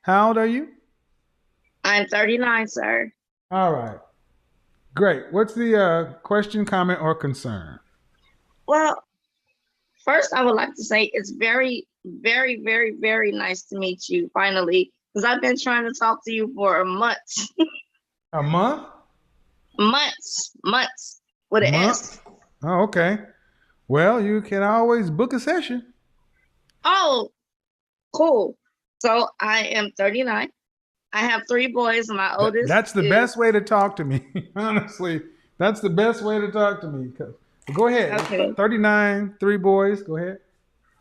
How old are you? I'm 39, sir. All right. Great. What's the question, comment, or concern? Well, first, I would like to say it's very, very, very, very nice to meet you finally, because I've been trying to talk to you for a month, A month? months with an Month? S. Oh, okay. Well, you can always book a session. Oh, cool. So I am 39. I have three boys. My oldest That's the best is way to talk to me. Honestly, that's the best way to talk to me. Go ahead. okay. 39, three boys. Go ahead.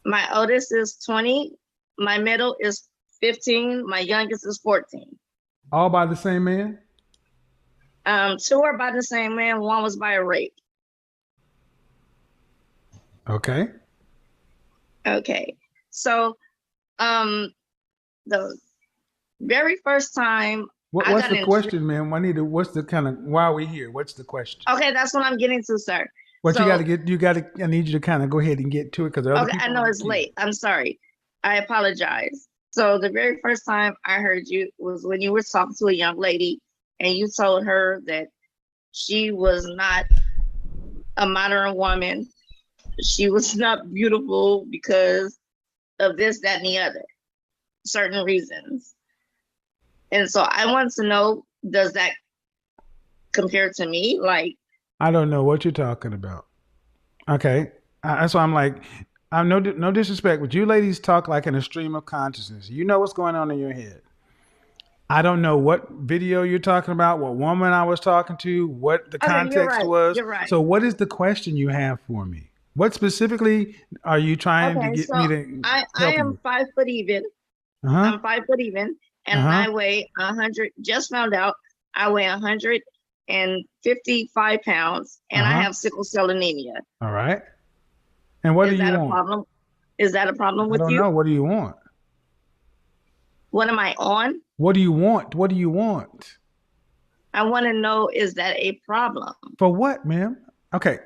My oldest is 20. My middle is 15. My youngest is 14. All by the same man? Two are by the same man. One was by a rape. Okay. Okay. So, um, the very first time I What's got the intrigued. question, man? What's the kind of, why are we here? What's the question? Okay, that's what I'm getting to, sir. What So, I need you to kind of go ahead and get to it because there are other okay, I people know in the it's queue. late. I'm sorry. I apologize. So, the very first time I heard you was when you were talking to a young lady and you told her that she was not a modern woman. She was not beautiful because of this, that, and the other, certain reasons. And so I want to know, does that compare to me? Like, I don't know what you're talking about. Okay. That's why I'm like, I'm no disrespect, but you ladies talk like in a stream of consciousness. You know what's going on in your head. I don't know what video you're talking about, what woman I was talking to, what the okay, you're context right. was. You're right. So, what is the question you have for me? What specifically are you trying to Okay, get so me to I help am you? 5 foot even. Uh huh. I'm 5 foot even, Uh and huh. I weigh 100. Just found out I weigh 155 pounds, Uh and I huh. have sickle cell anemia. All right. And what do Is you that a want? problem? Is that a problem I with don't you? know. What do you want? What am I on? What do you want? What do you want? I want to know, is that a problem? For what, ma'am? Okay.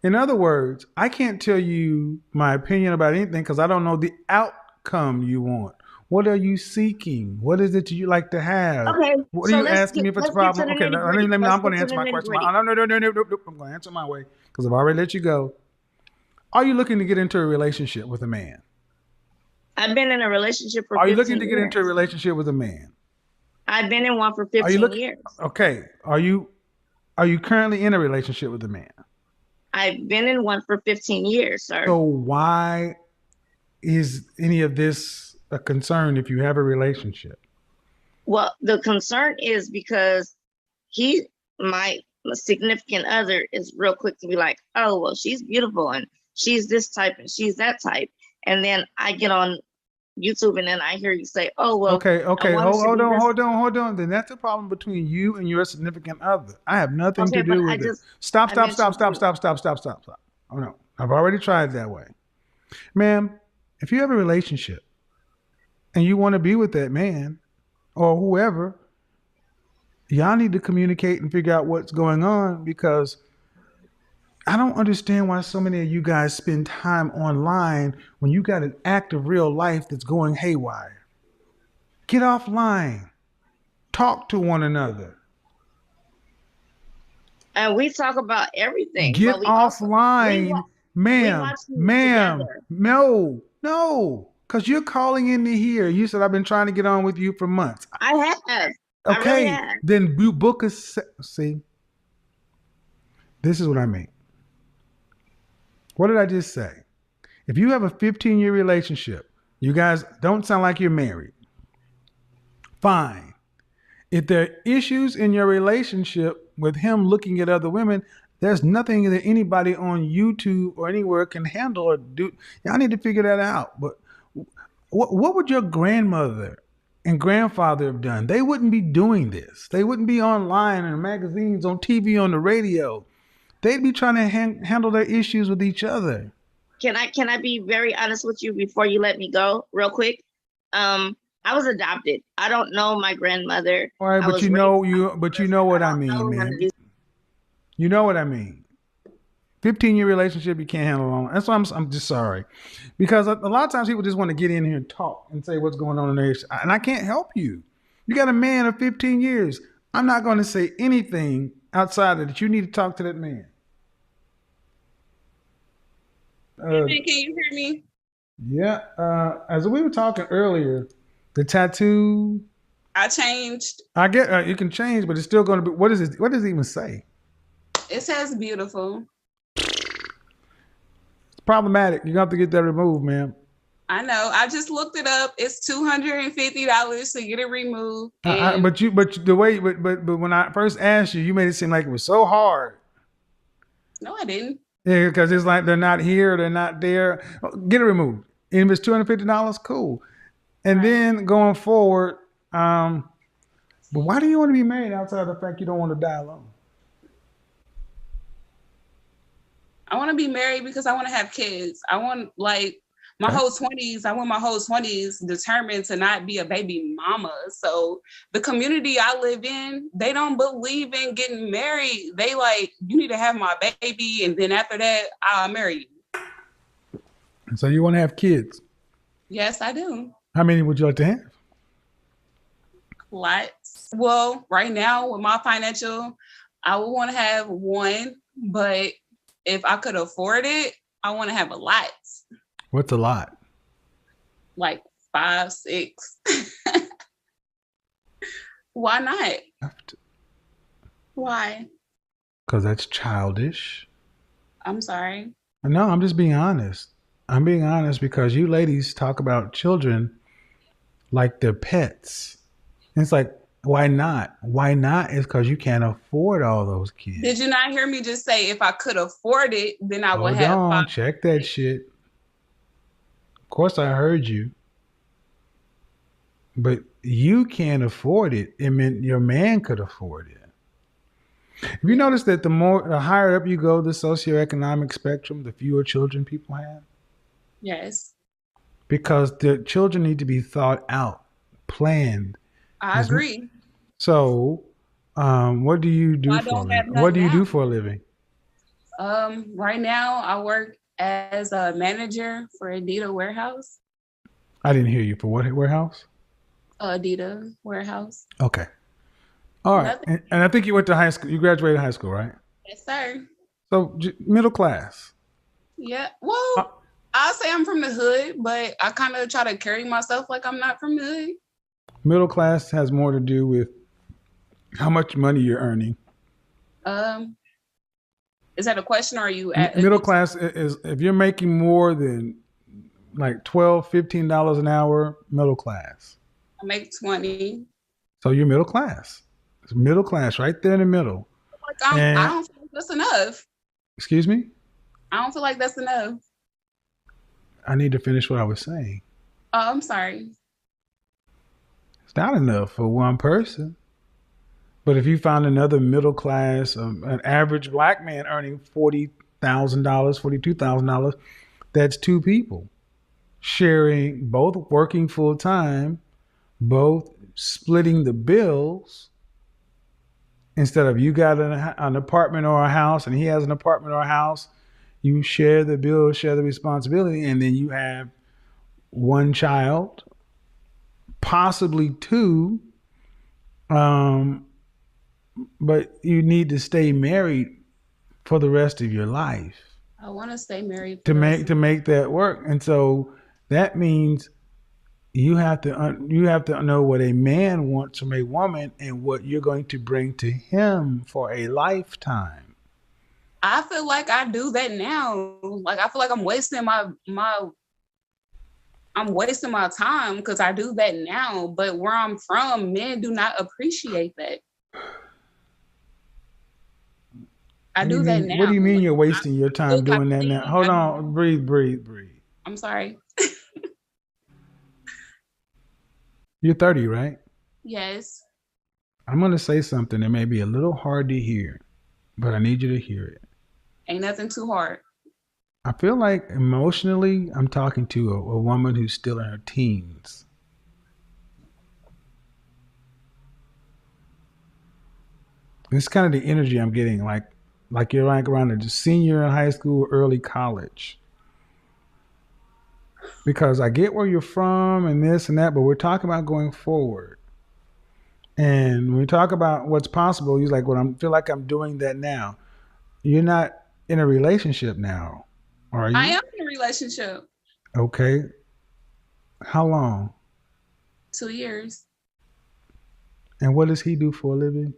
In other words, I can't tell you my opinion about anything because I don't know the outcome you want. What are you seeking? What is it you like to have? Okay, What are so you asking me if it's a let's get to problem? the Okay, nitty gritty. I'm Let's going get to to the answer my nitty question. gritty. No, no, no, no, no, no, no. I'm going to answer my way because I've already let you go. Are you looking to get into a relationship with a man? I've been in a relationship for Are you looking 15 to get into a years. relationship with a man? I've been in one for Are you 15 looking? years. Okay. Are you currently in a relationship with a man? I've been in one for 15 years, sir. So why is any of this a concern if you have a relationship? Well, the concern is because he, my significant other, is real quick to be like, oh, well, she's beautiful and she's this type and she's that type. And then I get on YouTube and then I hear you say, oh, well, Okay, I okay, want it to hold be on, this. hold on, hold on. Then that's a problem between you and your significant other. I have nothing Okay, to but do with it. Stop, I stop, stop, mentioned stop, you. stop, stop, stop, stop, stop. Oh no, I've already tried that way, ma'am. If you have a relationship and you want to be with that man or whoever, y'all need to communicate and figure out what's going on because I don't understand why so many of you guys spend time online when you got an act of real life that's going haywire. Get offline. Talk to one another. And we talk about everything, but Get offline, we ma'am, watch things ma'am. together. No, no, because you're calling in to here. You said I've been trying to get on with you for months. I have. I really Okay, have. then you book a. See, this is what I mean. What did I just say? If you have a 15-year relationship, you guys don't sound like you're married. Fine. If there are issues in your relationship with him looking at other women, there's nothing that anybody on YouTube or anywhere can handle or do. Y'all need to figure that out. But what would your grandmother and grandfather have done? They wouldn't be doing this. They wouldn't be online in magazines, on TV, on the radio. They'd be trying to handle their issues with each other. Can I be very honest with you before you let me go, real quick? Um, I was adopted. I don't know my grandmother. All right, I but was raised by my but you cousin. know I what I don't mean, know none of man. these. You know what I mean. 15-year relationship you can't handle alone. That's why I'm just sorry, because a lot of times people just want to get in here and talk and say what's going on in there, and I can't help you. You got a man of 15 years. I'm not going to say anything outside of that. You need to talk to that man. Uh, Can you hear me? yeah. As we were talking earlier, the tattoo. I changed. I get you can change, but it's still going to be. What is it? What does it even say? It says beautiful. It's problematic. You have to get that removed, man. I know. I just looked it up. It's $250 to get it removed. And But the way, but when I first asked you, you made it seem like it was so hard. no, I didn't. Yeah, because it's like they're not here, they're not there. Get it removed. And if it's $250, cool. And Right. then going forward, but why do you want to be married outside of the fact you don't want to die alone? I want to be married because I want to have kids. I want like my Okay. whole 20s. I want my whole 20s determined to not be a baby mama. So the community I live in, they don't believe in getting married. They like, you need to have my baby, and then after that, I'll marry you. So you want to have kids. Yes, I do. How many would you like to have? Lots. Well, right now with my financial, I would want to have one, but if I could afford it, I want to have a lot, What's a lot? like 5, 6. Why not? Why? Because that's childish. I'm sorry. No, I'm just being honest. I'm being honest because you ladies talk about children like they're pets. And it's like, why not? Why not is because you can't afford all those kids. Did you not hear me just say if I could afford it, then I would Hold have on, 5? check that shit. Of course, I heard you, but you can't afford it. It meant your man could afford it. Have you noticed that the higher up you go the socioeconomic spectrum, the fewer children people have? Yes, Because the children need to be thought out, planned. I agree. So, what do you do I for a don't have living? What none do you now. do for a living? Right now I work as a manager for Adidas warehouse. I didn't hear you. For what warehouse? Adidas warehouse. Okay. All right. Nothing. And I think you went to high school. You graduated high school, right? Yes, sir. So middle class. Yeah. Uh, Well, I'll say I'm from the hood, but I kind of try to carry myself like I'm not from the hood. Middle class has more to do with how much money you're earning. Um, is that a question or are you Middle class is if you're making more than like $12, $15 an hour, middle class. I make 20. So you're middle class. It's middle class right there in the middle. Like I And don't feel like that's enough. excuse me? I don't feel like that's enough. I need to finish what I was saying. Oh, I'm sorry. It's not enough for one person. But if you find another middle class, an average black man earning $40,000, $42,000, that's two people sharing, both working full time, both splitting the bills. Instead of you got an apartment or a house and he has an apartment or a house, you share the bill, share the responsibility, and then you have one child, possibly two, but you need to stay married for the rest of your life I want to stay married to make that work. And so that means you have to know what a man wants from a woman and what you're going to bring to him for a lifetime. I feel like I do that now. Like I feel like I'm wasting my time because I do that now. But where I'm from, men do not appreciate that. I do that now. What do you mean Like, you're wasting your time look, I doing that now? think Hold on, breathe. I'm sorry. You're 30, right? Yes. I'm going to say something that may be a little hard to hear, but I need you to hear it. Ain't nothing too hard. I feel like emotionally, I'm talking to a woman who's still in her teens. It's kind of the energy I'm getting. Like like you're like around a senior in high school, early college. Because I get where you're from and this and that, but we're talking about going forward. And when we talk about what's possible, he's like, "Well, I feel like I'm doing that now." You're not in a relationship now, are I you? am in a relationship. Okay. How long? 2 years. And what does he do for a living?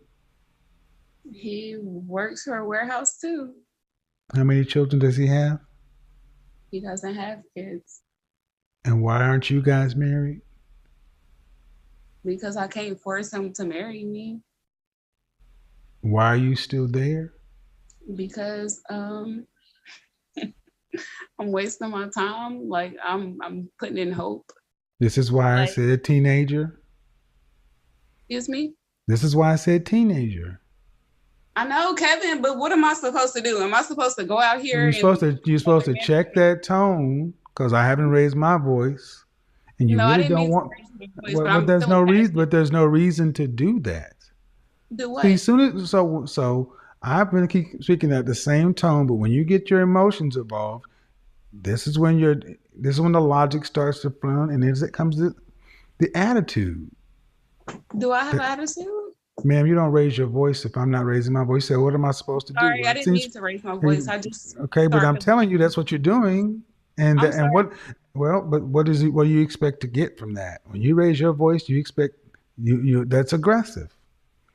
He works for a warehouse too. How many children does he have? He doesn't have kids And why aren't you guys married? because I can't force him to marry me Why are you still there? because I'm wasting my time. Like I'm putting in hope. This is why I Like, said teenager. excuse me. This is why I said teenager. I know, Kevin, but what am I supposed to do? Am I supposed to go out here and You're supposed to check that tone because I haven't raised my voice, and you no, I really didn't don't mean to want. raise my voice, Well, but I'm there's feeling no reason. passionate. But there's no reason to do that. Do See, what? soon as so I've been keep speaking at the same tone, but when you get your emotions involved, this is when the logic starts to run, and then it comes the attitude. Do I have That, attitude? ma'am, you don't raise your voice if I'm not raising my voice. So what am I supposed to do? Sorry, Well, I it didn't seems mean to raise my voice. I just okay, but I'm started. telling you that's what you're doing, and I'm sorry. well, but what is it? What do you expect to get from that? When you raise your voice, you expect you that's aggressive.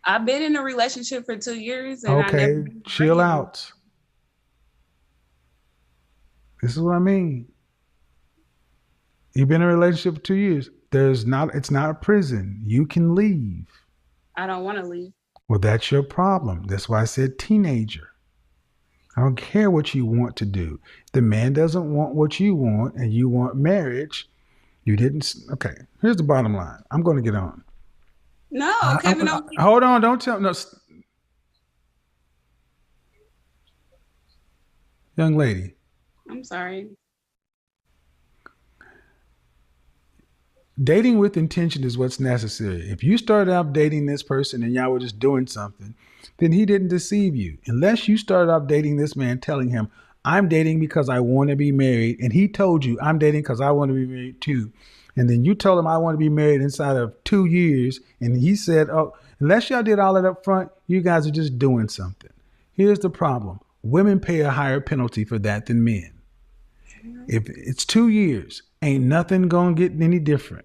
I've been in a relationship for 2 years and I never Okay, been chill arguing. out. This is what I mean. You've been in a relationship for 2 years. It's not a prison. You can leave. I don't want to leave. Well, that's your problem. That's why I said teenager. I don't care what you want to do. If the man doesn't want what you want and you want marriage, you didn't. Okay, here's the bottom line. I'm going to get on. No, Kevin, Hold on. Don't tell. No, young lady. I'm sorry. Dating with intention is what's necessary. If you started out dating this person and y'all were just doing something, then he didn't deceive you. Unless you started out dating this man telling him, I'm dating because I want to be married. And he told you, I'm dating because I want to be married too. And then you told him, I want to be married inside of 2 years. And he said, oh, unless y'all did all that up front, you guys are just doing something. Here's the problem. Women pay a higher penalty for that than men. If it's 2 years, ain't nothing going to get any different.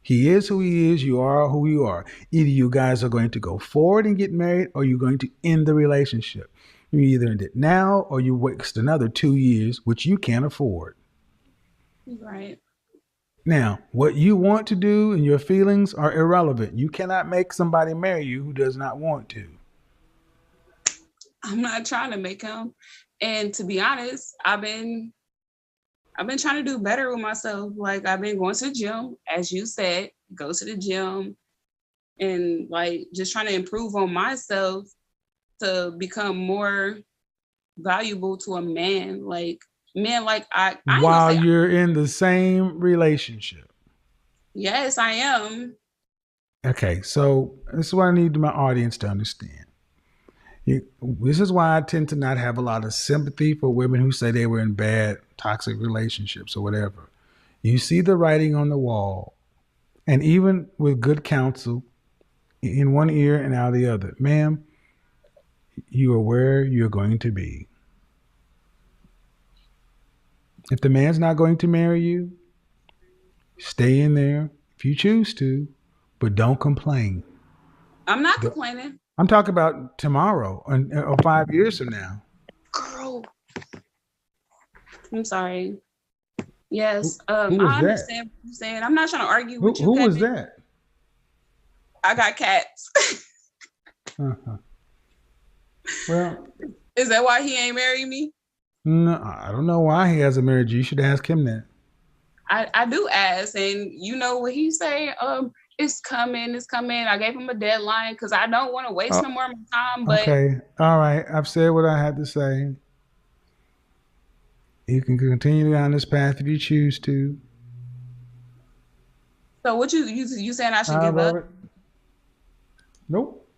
He is who he is. You are who you are. Either you guys are going to go forward and get married or you're going to end the relationship. You either end it now or you waste another 2 years, which you can't afford. Right. Now, what you want to do and your feelings are irrelevant. You cannot make somebody marry you who does not want to. I'm not trying to make him. And to be honest, I've been trying to do better with myself. Like I've been going to the gym, as you said, go to the gym and like just trying to improve on myself to become more valuable to a man. Like men, like I ain't gonna While say you're in the same relationship. yes, I am. Okay, so this is what I need my audience to understand. This is why I tend to not have a lot of sympathy for women who say they were in bad, toxic relationships or whatever. You see the writing on the wall, and even with good counsel, in one ear and out the other, ma'am, you are where you're going to be. If the man's not going to marry you, stay in there if you choose to, but don't complain. I'm not complaining. I'm talking about tomorrow or 5 years from now. Girl. I'm sorry. Yes. Who was I understand what you're saying. I'm not trying to argue with you, Who Kevin. was that? I got cats. Uh-huh. Well, is that why he ain't married me? No, I don't know why he hasn't married you. You should ask him that. I do ask, and you know what he say? It's coming, it's coming. I gave him a deadline because I don't want to waste no more of my time. But okay, all right. I've said what I had to say. You can continue down this path if you choose to. So what you saying I should give up? Nope.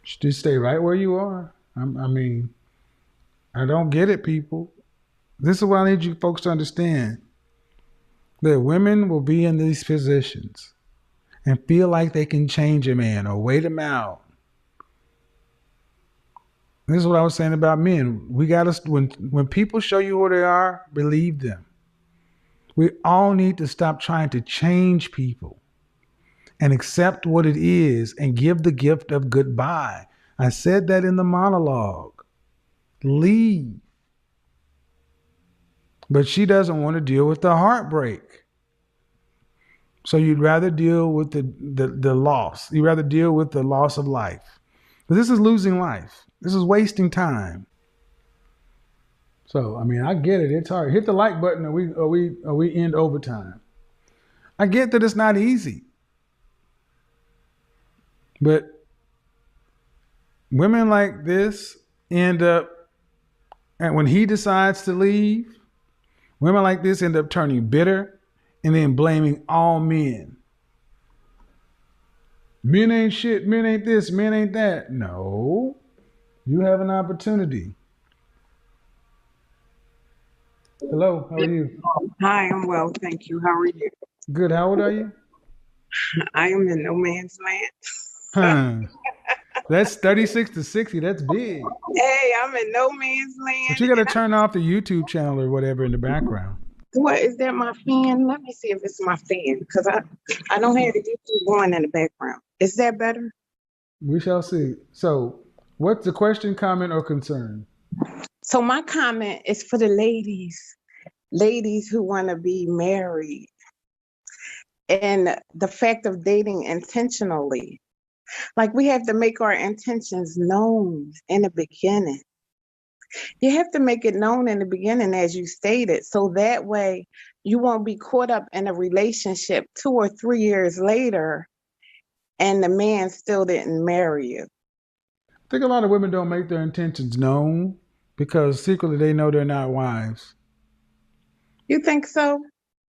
Just stay right where you are. I mean, I don't get it, people. This is what I need you folks to understand. That women will be in these positions and feel like they can change a man or wait him out. This is what I was saying about men. We gotta when people show you who they are, believe them. We all need to stop trying to change people and accept what it is and give the gift of goodbye. I said that in the monologue. Leave. But she doesn't want to deal with the heartbreak. So you'd rather deal with the loss. You'd rather deal with the loss of life. But this is losing life. This is wasting time. So I mean, I get it. It's hard. Hit the like button, or we end overtime. I get that it's not easy, but women like this end up, and when he decides to leave, women like this end up turning bitter and then blaming all men. Men ain't shit. Men ain't this. Men ain't that. No, you have an opportunity. Hello, how are you? Hi, I'm well, thank you. How are you? Good. How old are you? I am in no man's land. Huh. That's 36 to 60. That's big. Hey, I'm in no man's But land. you got to turn off the YouTube channel or whatever in the background. What is that? My fan? Let me see if it's my fan, because I don't have the YouTube going in the background. Is that better? We shall see. So, what's the question, comment, or concern? So my comment is for the ladies who want to be married, and the fact of dating intentionally. Like, we have to make our intentions known in the beginning. You have to make it known in the beginning, as you stated, so that way you won't be caught up in a relationship 2 or 3 years later and the man still didn't marry you. I think a lot of women don't make their intentions known because secretly they know they're not wives. You think so?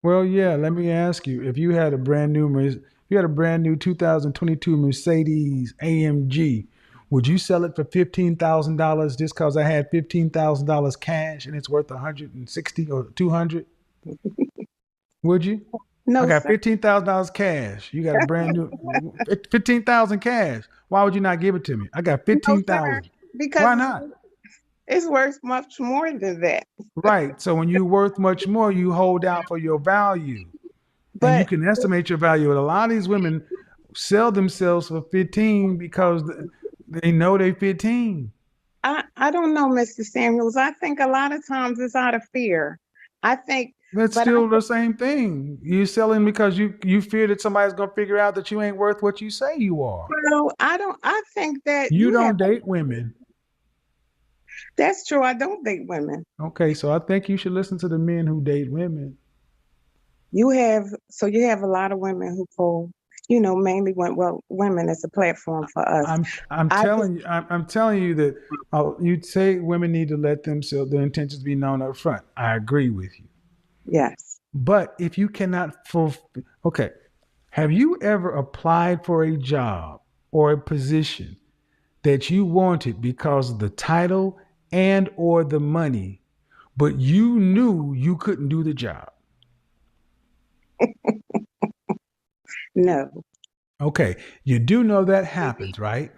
Well, yeah. Let me ask you: if you had a brand new 2022 Mercedes AMG, would you sell it for $15,000 just because I had $15,000 cash and it's worth 160 or 200? Would you? I No, got sir. $15,000 cash. You got a brand new 15,000 cash. Why would you not give it to me? I got No, sir. 15,000. Because Why not? it's worth much more than that. Right. So when you're worth much more, you hold out for your value, and you But can estimate your value. And a lot of these women sell themselves for 15 because they know they 15. I don't know, Mr. Samuels. I think a lot of times it's out of fear. I think, That's but I still the think, same thing. You selling because you fear that somebody's gonna figure out that you ain't worth what you say you are. well, I think that You don't date women. that's true. I don't date women. Okay, so I think you should listen to the men who date women. So you have a lot of women who pull, mainly women as a platform for us. I'm I just, telling you, I'm telling you that you'd say women need to let themselves their intentions be known up front. I agree with you. yes. But if you cannot fulfill, okay, have you ever applied for a job or a position that you wanted because of the title and or the money, but you knew you couldn't do the job? No. Okay, you do know that happens, right?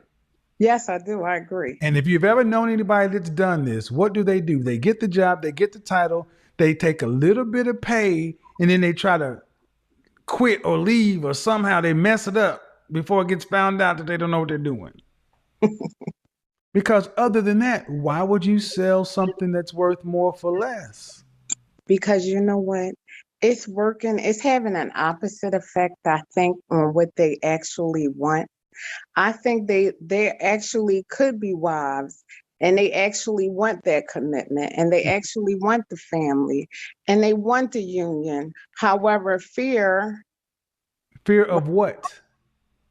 Yes, I do. I agree. And if you've ever known anybody that's done this, what do? They get the job, they get the title, they take a little bit of pay, and then they try to quit or leave or somehow they mess it up before it gets found out that they don't know what they're doing. Because other than that, why would you sell something that's worth more for less? Because you know what? It's working. It's having an opposite effect, I think, on what they actually want. I think they actually could be wives, and they actually want that commitment, and they actually want the family, and they want the union. However, fear, Fear of what?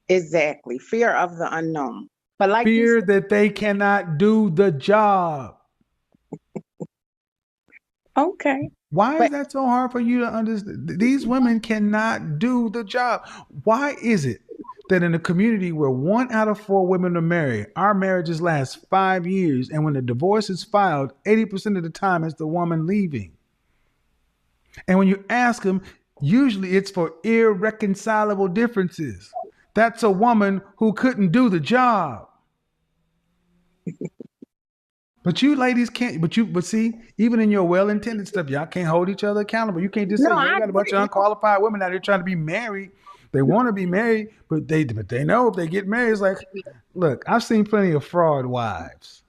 exactly, fear of the unknown. But like you Fear said, that they cannot do the job. okay, Why is but that so hard for you to understand? These women cannot do the job. Why is it that in a community where 1 out of 4 women are married, our marriages last 5 years, and when a divorce is filed, 80% of the time it's the woman leaving. And when you ask them, usually it's for irreconcilable differences. That's a woman who couldn't do the job. But you ladies can't. But see, even in your well-intended stuff, y'all can't hold each other accountable. You can't just No, say you I got a bunch of agree. unqualified women out here trying to be married. They want to be married, but they know if they get married, it's like, look, I've seen plenty of fraud wives.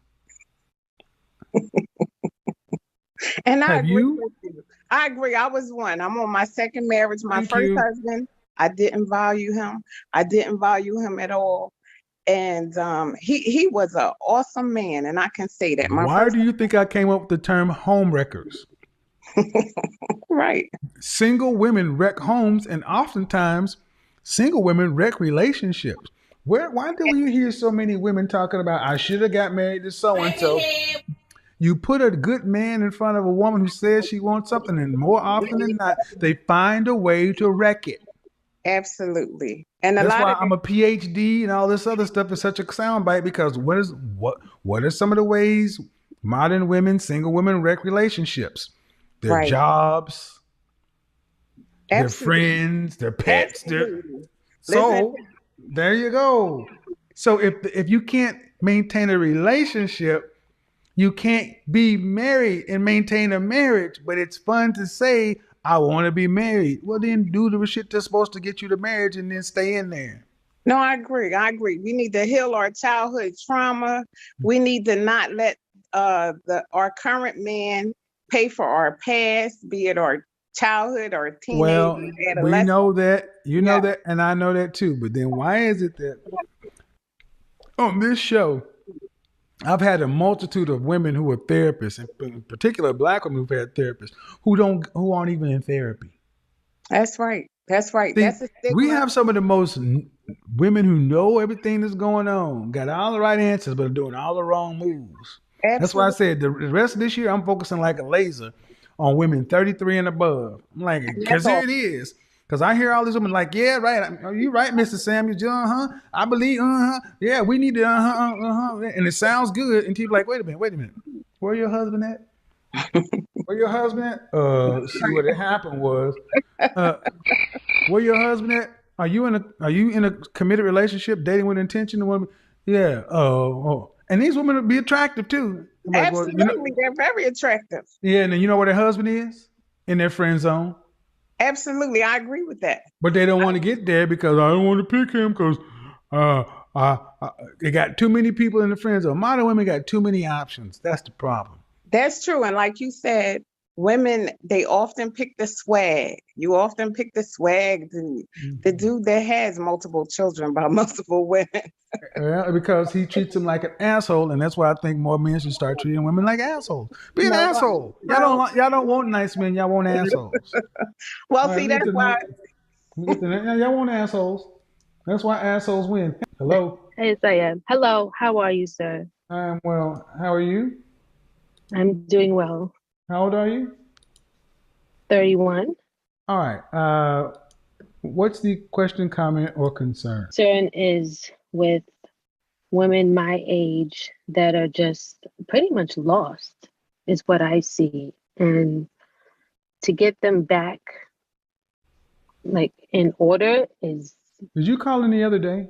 And I Have agree you? with you. I agree. I was one. I'm on my second marriage. My Thank first you. husband, I didn't value him. I didn't value him at all. And he was an awesome man, and I can say that. My Why first do you think I came up with the term home wreckers? right. Single women wreck homes, and oftentimes single women wreck relationships. Why do we hear so many women talking about I should have got married to so and so? You put a good man in front of a woman who says she wants something, and more often than not, they find a way to wreck it. Absolutely. And a That's lot why of I'm a PhD and all this other stuff is such a soundbite, because what are some of the ways modern women, single women wreck relationships? Their right. jobs, their Absolutely. friends, their pets, Absolutely. Listen, so there you go. So if you can't maintain a relationship, you can't be married and maintain a marriage. But it's fun to say, I want to be married. Well, then do the shit that's supposed to get you to marriage and then stay in there. no, I agree. I agree. We need to heal our childhood trauma. We need to not let our current man pay for our past, be it our childhood or teenage Well, or we adolescent. know that, you know Yeah. that, and I know that too. But then why is it that on this show, I've had a multitude of women who are therapists, in particular black women who've had therapists who aren't even in therapy. That's right. That's right. See, That's a we stigma. have some of the most women who know everything that's going on, got all the right answers, but are doing all the wrong moves. That's why I Absolutely. said the rest of this year I'm focusing like a laser on women 33 and above. I'm like, And because that's here all. it is. Because I hear all these women like, yeah, right. Are you right, Mr. Samuels? I believe, yeah, we need to, and it sounds good. And people like, wait a minute. Where your husband at? Where your husband at? See what had happened was, uh, where your husband at? Are you in a committed relationship, dating with intention? The woman, yeah. Oh. And these women would be attractive too. I'm like, well, Absolutely. They're very attractive. yeah. And then you know where their husband is? In their friend zone. Absolutely. I agree with that. But they don't want to get there because I don't want to pick him because uh, they got too many people in the friend zone. Modern women got too many options. That's the problem. That's true. And like you said, women, they often pick the swag. You often pick the swag, the dude that has multiple children by multiple women. Yeah, because he treats them like an asshole, and that's why I think more men should start treating women like assholes. Be an No, asshole. no. Y'all don't want nice men. Y'all want assholes. Well, All right, see, that's why. y'all want assholes. That's why assholes win. Hello. Yes, I am. Hello, how are you, sir? I'm well. How are you? I'm doing well. How old are you? 31. All right. What's the question, comment, or concern? Concern is with women my age that are just pretty much lost, is what I see. And to get them back, like in order, is Did you call in the other day?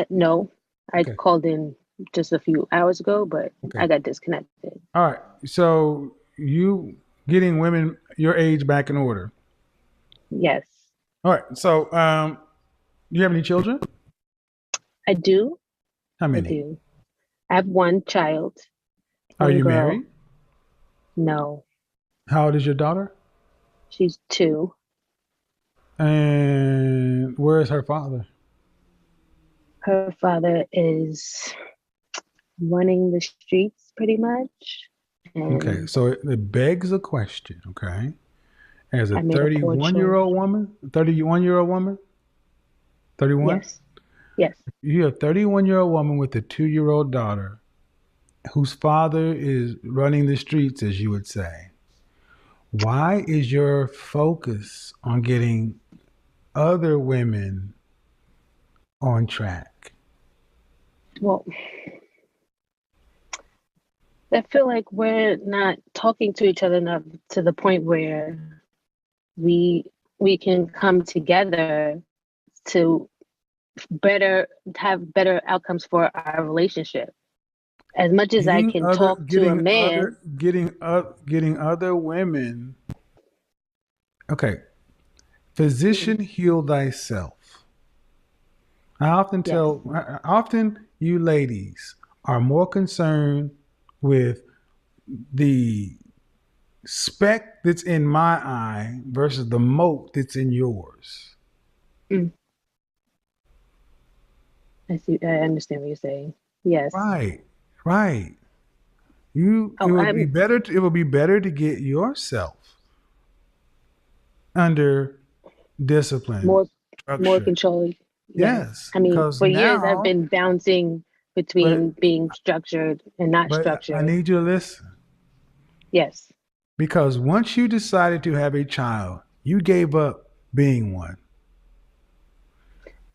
no. I Okay. called in just a few hours ago, but Okay. I got disconnected. All right. So you getting women your age back in order. Yes, All right. So do you have any children? I do. How I many? do. I have one child, Are one you girl. married? No, How old is your daughter? she's 2. And where is her father? Her father is running the streets pretty much. Okay. And So it begs a question. Okay. As a I made a poor 31-year-old woman, 31-year-old woman, 31? Yes. You're a 31-year-old woman with a 2-year-old daughter whose father is running the streets, as you would say. Why is your focus on getting other women on track? Well, I feel like we're not talking to each other enough to the point where we we can come together to better have better outcomes for our relationship. As much as I Getting can other, talk to a getting other, man, getting other women. Okay, physician, heal thyself. yes, Often you ladies are more concerned with the speck that's in my eye versus the mote that's in yours. mm, I see. I understand what you're saying. Yes. Right, right. It Oh, would be I'm better. It would be better to get yourself under discipline, more more structure. controlling. Yes. Yes, I mean, because for years I've now, been bouncing between but being structured and not I structured. need you to listen. Yes. Because once you decided to have a child, you gave up being one.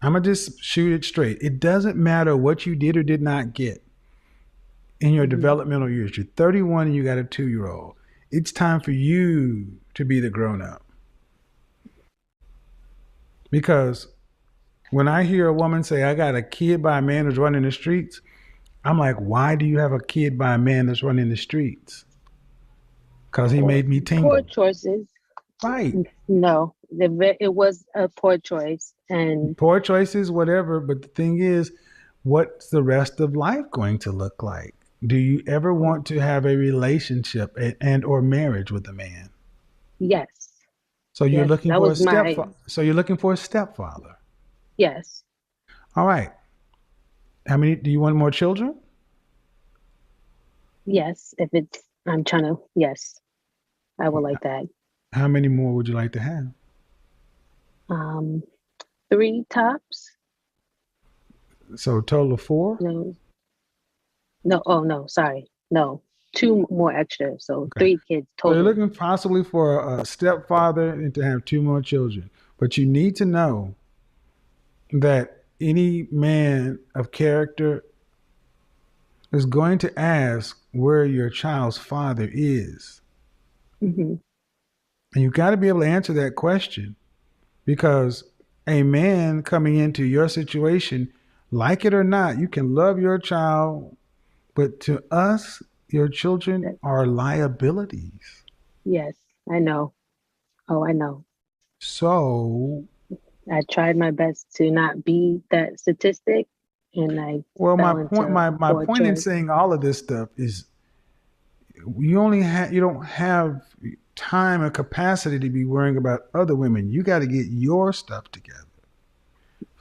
I'm gonna just shoot it straight. It doesn't matter what you did or did not get in your Hmm. developmental years. You're 31 and you got a 2 year old. It's time for you to be the grown up. Because when I hear a woman say, I got a kid by a man who's running the streets, I'm like, why do you have a kid by a man that's running the streets? Because he Poor, made me poor tingle. choices. Right. No, it was a poor choice, and Poor choices, whatever. But the thing is, what's the rest of life going to look like? Do you ever want to have a relationship and or marriage with a man? yes, So you're yes, looking that for a was my stepfather. So you're looking for a stepfather. yes, All right. How many? Do you want more children? yes. If it's, I'm trying to, yes, I would like that. How many more would you like to have? Um, three tops. So a total of four. No, no. Oh no, sorry, no. Two more extra, so Okay. three kids So you're total. looking possibly for a stepfather and to have two more children. But you need to know that any man of character is going to ask where your child's father is. Hmm. And you've got to be able to answer that question because a man coming into your situation, like it or not, you can love your child, but to us, your children are liabilities. Yes, I know. Oh, I know. So, I tried my best to not be that statistic, and I well, fell into my poor point in choice. saying all of this stuff is you don't have time or capacity to be worrying about other women. You got to get your stuff together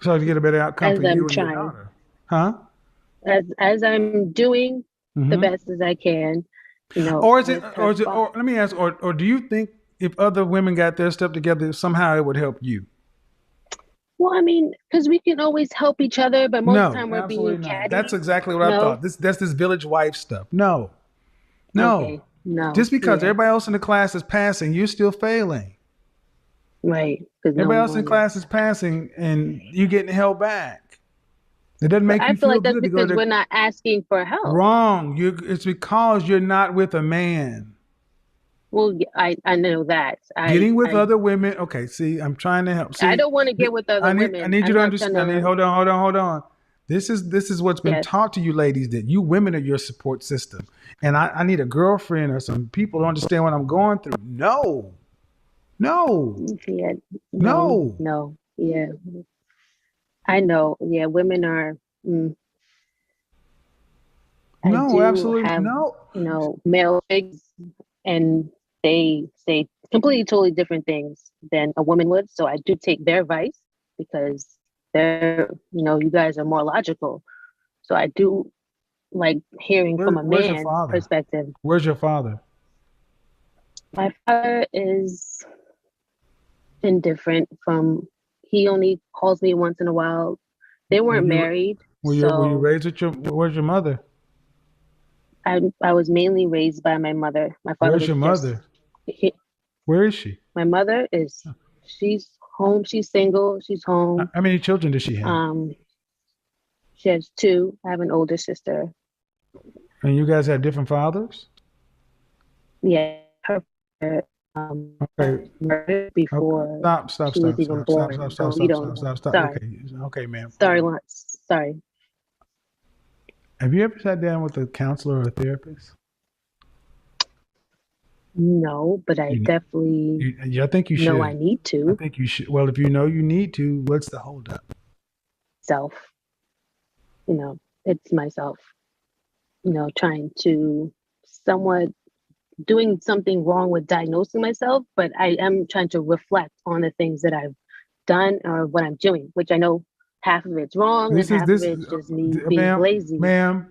so to get a better outcome As for I'm you and your trying, daughter. Huh? as I'm doing the Mm-hmm. best as I can, Or is it, with her or let me ask, or do you think if other women got their stuff together, somehow it would help you? well, I mean, because we can always help each other, but most of the No, time we're being absolutely not. That's catty. exactly what I No, thought. That's this village wife stuff. No, no. okay, no, Just because yeah, everybody else in the class is passing, you're still failing. right, because no Everybody else in one is. class is passing, and you getting held back. It doesn't But make I you feel feel like that's good to go because to we're not asking for help. wrong. It's because you're not with a man. Well, I know that. Getting with other women. Okay, see, I'm trying to help. I See, don't want to get with other I women. need you I'm to not trying understand. to. Hold on. This is what's been Yes, taught to you ladies that you women are your support system. And I need a girlfriend or some people to understand what I'm going through. No, no, yeah, no, no, no, yeah, I know. Yeah, women are. Mm, I no, do absolutely have, no. male figures, and they say completely, totally different things than a woman would. So I do take their advice because they're, you guys are more logical. So I do like hearing from a Where's your man's father? perspective. Where's your father? My father is indifferent from, he only calls me once in a while. They Were weren't you married, were you so raised with your? Where's your mother? I was mainly raised by my mother. My father Where's was your just, mother? he, Where is she? my mother is, she's home, she's single, she's home. How many children does she have? She has two. I have an older sister. And you guys had different fathers? Yeah, her father, Okay. murdered Okay. before Stop, stop, she was stop, even stop, stop, born. stop, stop, So we stop, don't stop, know. stop, stop. Sorry. Okay. Okay, ma'am. Sorry, Lawrence. Sorry. Have you ever sat down with a counselor or a therapist? No, but I You, ne- definitely I think you know I should. need I to. think you should. Well, if you know you need to, what's the holdup? Self, it's myself, trying to somewhat doing something wrong with diagnosing myself, but I am trying to reflect on the things that I've done or what I'm doing, which I know half of it's wrong and This is half of this, it's just me being ma'am, lazy. ma'am.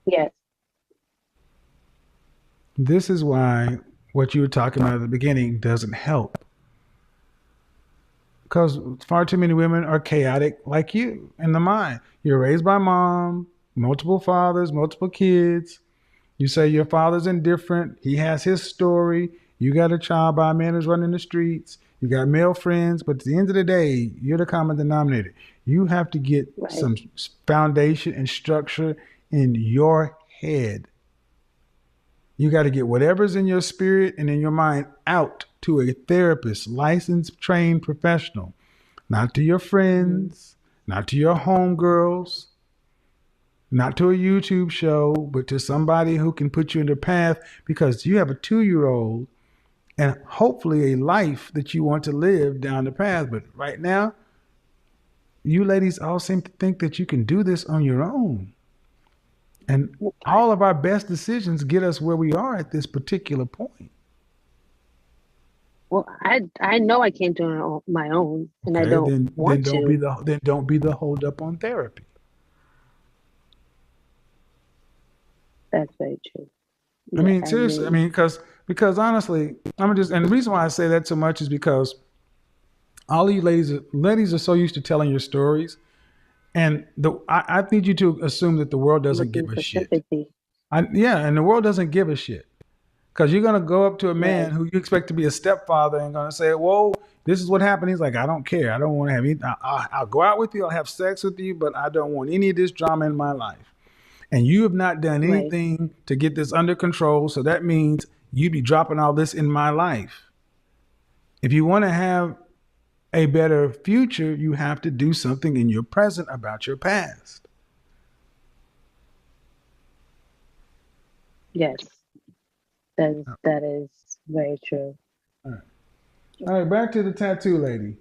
Yes. This is why what you were talking about at the beginning doesn't help. Because far too many women are chaotic like you in the mind. You're raised by mom, multiple fathers, multiple kids. You say your father's indifferent. He has his story. You got a child by a man who's running the streets. You got male friends. But at the end of the day, you're the common denominator. You have to get Right. some foundation and structure in your head. You got to get whatever's in your spirit and in your mind out to a therapist, licensed, trained professional, not to your friends, not to your homegirls, not to a YouTube show, but to somebody who can put you in the path because you have a 2-year-old and hopefully a life that you want to live down the path. But right now, you ladies all seem to think that you can do this on your own. And all of our best decisions get us where we are at this particular point. Well, I know I can't do it on my own, and I Okay, don't want to. don't be the hold up on therapy. That's very true. I Yeah, mean, seriously. I mean, because honestly, and the reason why I say that so much is because all of you ladies are so used to telling your stories, and I need you to assume that the world doesn't looking give a for shit. sympathy. And the world doesn't give a shit because you're gonna go up to a man Right. who you expect to be a stepfather and gonna say, "Whoa, this is what happened." He's like, "I don't care. I don't want to have any. I'll go out with you. I'll have sex with you, but I don't want any of this drama in my life." And you have not done Right. anything to get this under control. So that means you'd be dropping all this in my life. If you want to have a better future, you have to do something in your present about your past. Yes. That is very true. All right. All right, back to the tattoo lady.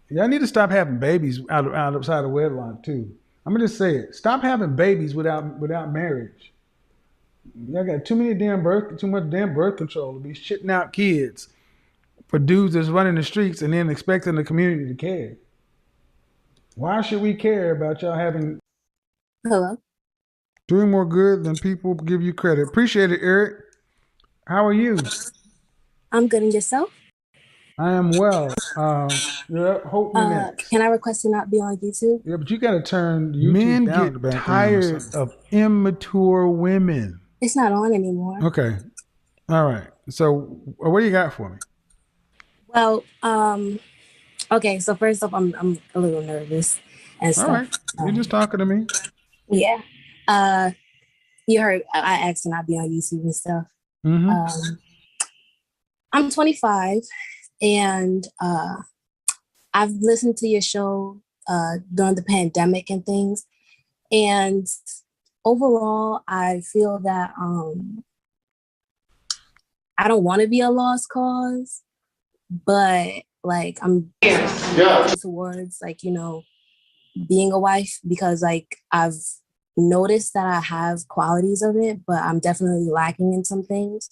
Y'all need to stop having babies outside of wedlock too. I'm gonna just say it. Stop having babies without marriage. Y'all got too much damn birth control to be shitting out kids for dudes that's running the streets and then expecting the community to care. Why should we care about y'all having Hello. doing more good than people give you credit? Appreciate it, Eric. How are you? I'm good and yourself? I am well. Yeah, hope me next. Can I request to not be on YouTube? Yeah, but you got to turn YouTube Men down get tired of immature women. It's not on anymore. Okay. All right. So, what do you got for me? Well, okay, so first off, I'm a little nervous and All stuff. right. You're just talking to me. Yeah. You heard I asked to not be on YouTube and stuff. Mm-hmm. I'm 25 and I've listened to your show during the pandemic and things. And overall, I feel that I don't want to be a lost cause, but like I'm towards like, being a wife because like I've noticed that I have qualities of it, but I'm definitely lacking in some things.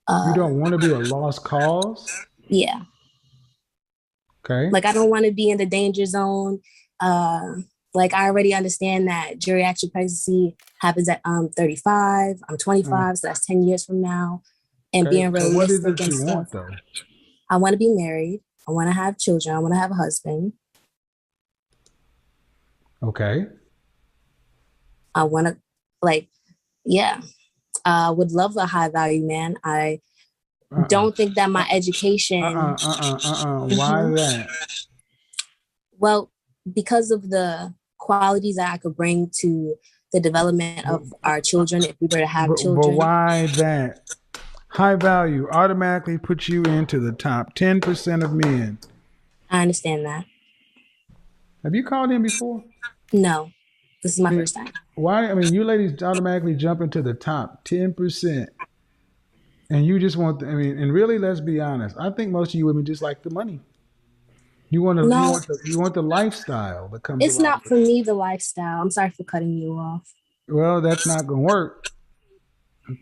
You don't want to be a lost cause? Yeah. Okay. Like I don't want to be in the danger zone. Like I already understand that geriatric pregnancy happens at 35. I'm 25, so that's 10 years from now. And Okay. being So what is realistic it and you stuff. want though? I want to be married. I want to have children. I want to have a husband. Okay. I want to would love a high value man. I don't think that my education. Why that? Well, because of the qualities that I could bring to the development of our children, if we were to have But children. why that? High value automatically puts you into the top 10% of men. I understand that. Have you called in before? No, this is my I mean, first time. why? I mean, you ladies automatically jump into the top 10%. And you just want, and really, let's be honest. I think most of you women just like the money. You want to, No, you want the lifestyle that comes it's along not with for it. me, the lifestyle. I'm sorry for cutting you off. Well, that's not going to work.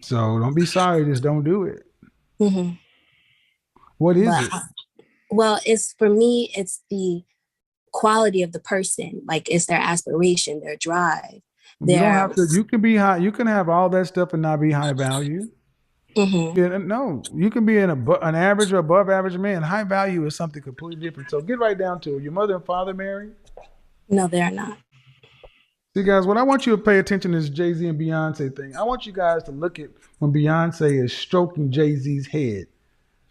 So don't be sorry. Just don't do it. Mm-hmm. What is But it? well, it's for me, it's the quality of the person. Like it's their aspiration, their drive, You don't their have to. You can be high. You can have all that stuff and not be high value. mm-hmm. Yeah, no, you can be an average or above average man. High value is something completely different. So get right down to it. Your mother and father married? No, they're not. See, guys, what I want you to pay attention to is Jay-Z and Beyonce thing. I want you guys to look at when Beyonce is stroking Jay-Z's head.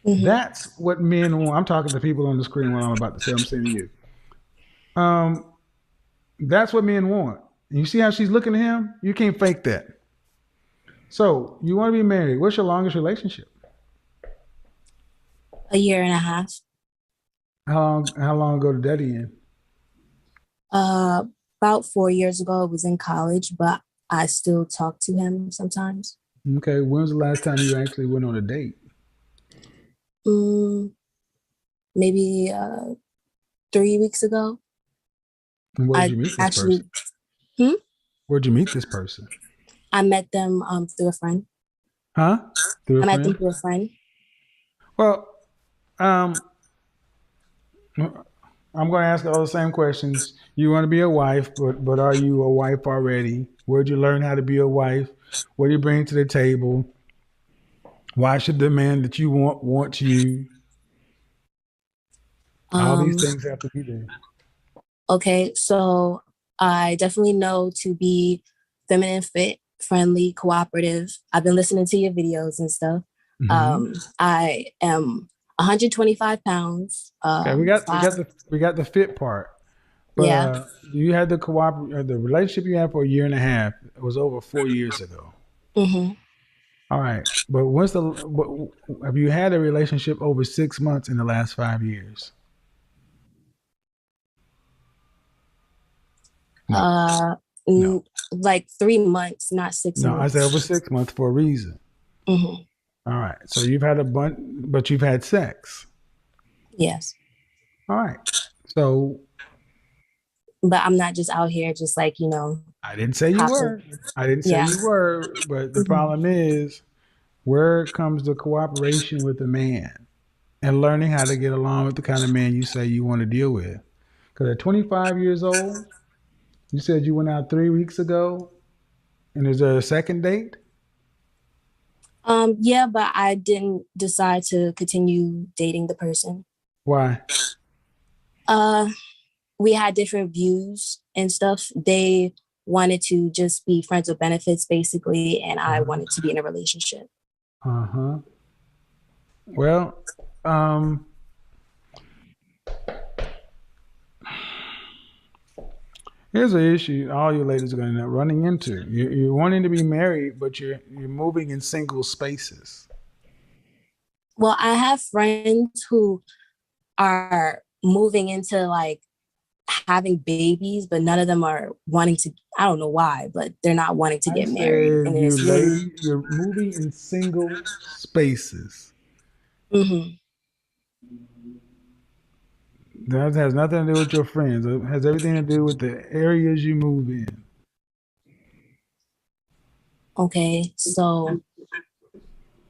Mm-hmm. That's what men want. I'm talking to people on the screen. What I'm about to say, I'm saying to you. That's what men want. And you see how she's looking at him? You can't fake that. So you want to be married. What's your longest relationship? A year and a half. How long ago did that end? About 4 years ago, I was in college, but I still talk to him sometimes. Okay. When was the last time you actually went on a date? Maybe 3 weeks ago. And where did you meet this person? Where'd you meet this person? I met them through a friend. Huh? Through a friend? Met them through a friend. Well, I'm going to ask all the same questions. You want to be a wife, but are you a wife already? Where'd you learn how to be a wife? What do you bring to the table? Why should the man that you want you? All these things have to be there. Okay, so I definitely know to be feminine, fit, friendly, cooperative. I've been listening to your videos and stuff. Mm-hmm. I am 125 pounds. Okay, we got the fit part. But yeah. You had the relationship you had for a year and a half. It was over 4 years ago. Mm-hmm. All right, but have you had a relationship over 6 months in the last 5 years? No. Like 3 months, not 6 months. No, I said over 6 months for a reason. Mm-hmm. All right, so you've had a bunch, but you've had sex. Yes. All right, so. But I'm not just out here, just like I didn't say you were. I didn't say you were, but the problem is, where comes the cooperation with the man and learning how to get along with the kind of man you say you want to deal with? Because at 25 years old, you said you went out 3 weeks ago, and is there a second date? Yeah, but I didn't decide to continue dating the person. Why? We had different views and stuff. They wanted to just be friends with benefits, basically, and I wanted to be in a relationship. Well, here's an issue all you ladies are going to end up running into. You're wanting to be married, but you're moving in single spaces. Well, I have friends who are moving into like having babies, but none of them are wanting to. I don't know why, but they're not wanting to get married. And you're moving in single spaces. Mm-hmm. That has nothing to do with your friends. It has everything to do with the areas you move in. Okay, so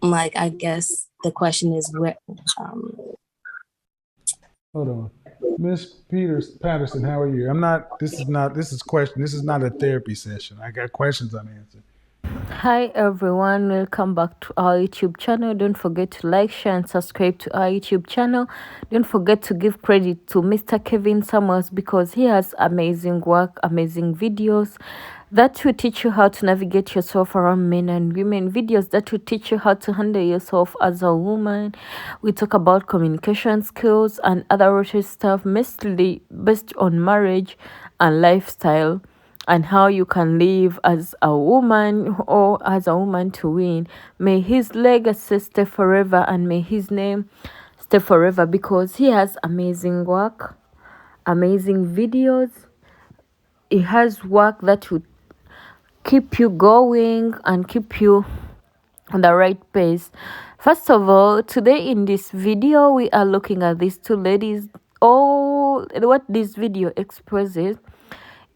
like I guess the question is where. Hold on, Miss Patterson. How are you? This is not a therapy session. I got questions unanswered. Hi everyone, welcome back to our YouTube channel. Don't forget to like, share and subscribe to our YouTube channel. Don't forget to give credit to Mr. Kevin Summers because he has amazing work, amazing videos. that will teach you how to navigate yourself around men and women, videos that will teach you how to handle yourself as a woman. We talk about communication skills and other related stuff, mostly based on marriage and lifestyle, and how you can live as a woman or as a woman to win. May his legacy stay forever and may his name stay forever, because he has amazing work, amazing videos. He has work that will keep you going and keep you on the right pace. First of all, today in this video, we are looking at these two ladies. All what this video exposes,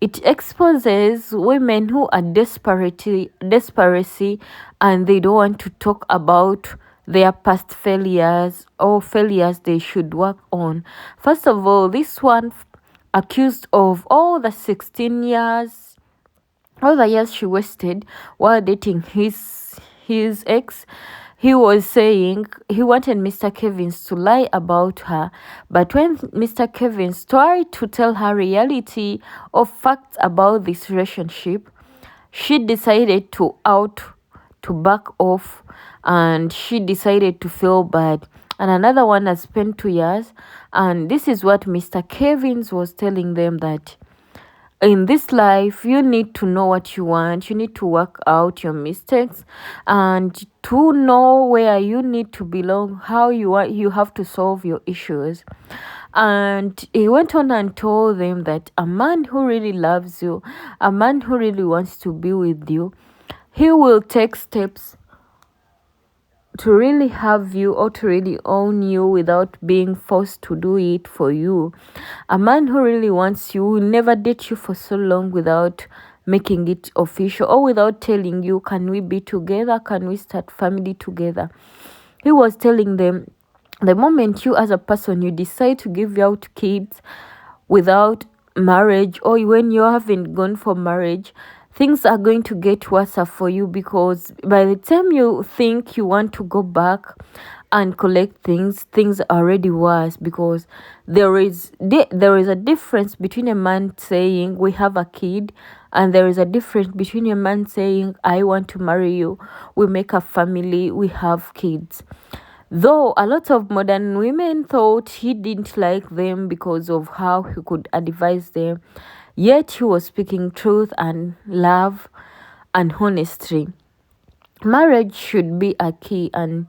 it exposes women who are desperacy, and they don't want to talk about their past failures or failures they should work on. First of all, this one accused of all the 16 years, all the years she wasted while dating his ex. He was saying he wanted Mr. Kevins to lie about her, but when Mr. Kevins tried to tell her reality or facts about this relationship, she decided to back off, and she decided to feel bad. And another one has spent 2 years, and this is what Mr. Kevins was telling them, that in this life you need to know what you want, you need to work out your mistakes and to know where you need to belong, how you have to solve your issues. And he went on and told them that a man who really loves you, a man who really wants to be with you, he will take steps to really have you or to really own you without being forced to do it for you. A man who really wants you will never date you for so long without making it official or without telling you, can we be together? Can we start family together? He was telling them, the moment you as a person, you decide to give out kids without marriage, or when you haven't gone for marriage, things are going to get worse for you, because by the time you think you want to go back and collect things are already worse, because there is a difference between a man saying we have a kid, and there is a difference between a man saying I want to marry you, we make a family, we have kids. Though a lot of modern women thought he didn't like them because of how he could advise them, yet he was speaking truth and love and honesty. Marriage should be a key, and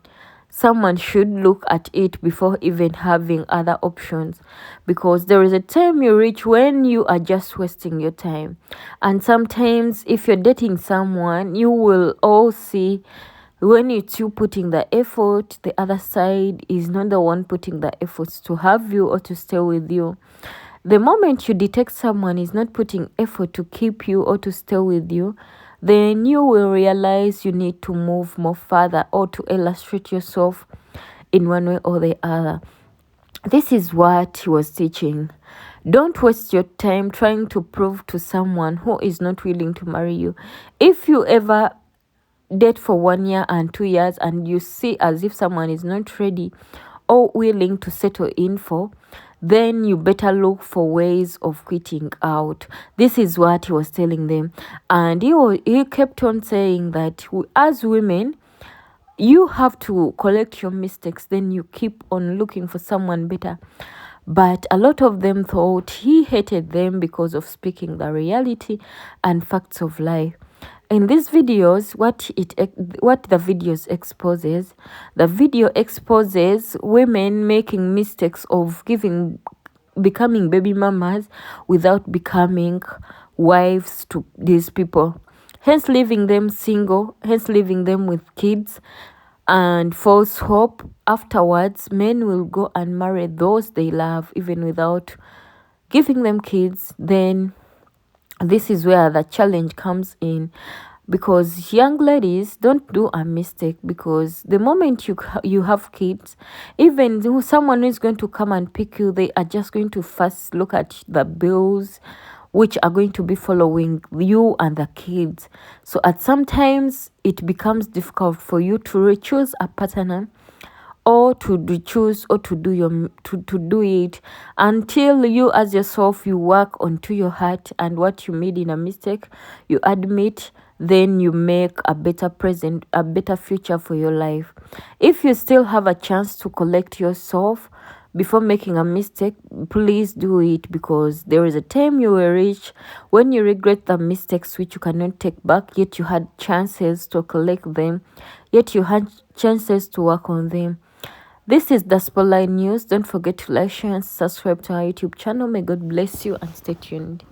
someone should look at it before even having other options, because there is a time you reach when you are just wasting your time. And sometimes if you're dating someone, you will all see when it's you putting the effort, the other side is not the one putting the efforts to have you or to stay with you. The moment you detect someone is not putting effort to keep you or to stay with you, then you will realize you need to move more further or to illustrate yourself in one way or the other. This is what he was teaching. Don't waste your time trying to prove to someone who is not willing to marry you. If you ever date for 1 year and 2 years and you see as if someone is not ready or willing to settle in for, then you better look for ways of quitting out. This is what he was telling them. And he kept on saying that as women, you have to collect your mistakes, then you keep on looking for someone better. But a lot of them thought he hated them because of speaking the reality and facts of life. In these videos, what the videos exposes, the video exposes women making mistakes of becoming baby mamas without becoming wives to these people, hence leaving them single, hence leaving them with kids and false hope. Afterwards, men will go and marry those they love even without giving them kids. Then this is where the challenge comes in, because young ladies, don't do a mistake, because the moment you have kids, even someone is going to come and pick you, they are just going to first look at the bills which are going to be following you and the kids. So at sometimes it becomes difficult for you to choose a partner or to choose or to do to do it until you as yourself you work onto your heart and what you made in a mistake you admit, then you make a better present, a better future for your life. If you still have a chance to collect yourself before making a mistake, please do it, because there is a time you will reach when you regret the mistakes which you cannot take back, yet you had chances to collect them, yet you had chances to work on them. This is the Spotlight News. Don't forget to like, share, and subscribe to our YouTube channel. May God bless you and stay tuned.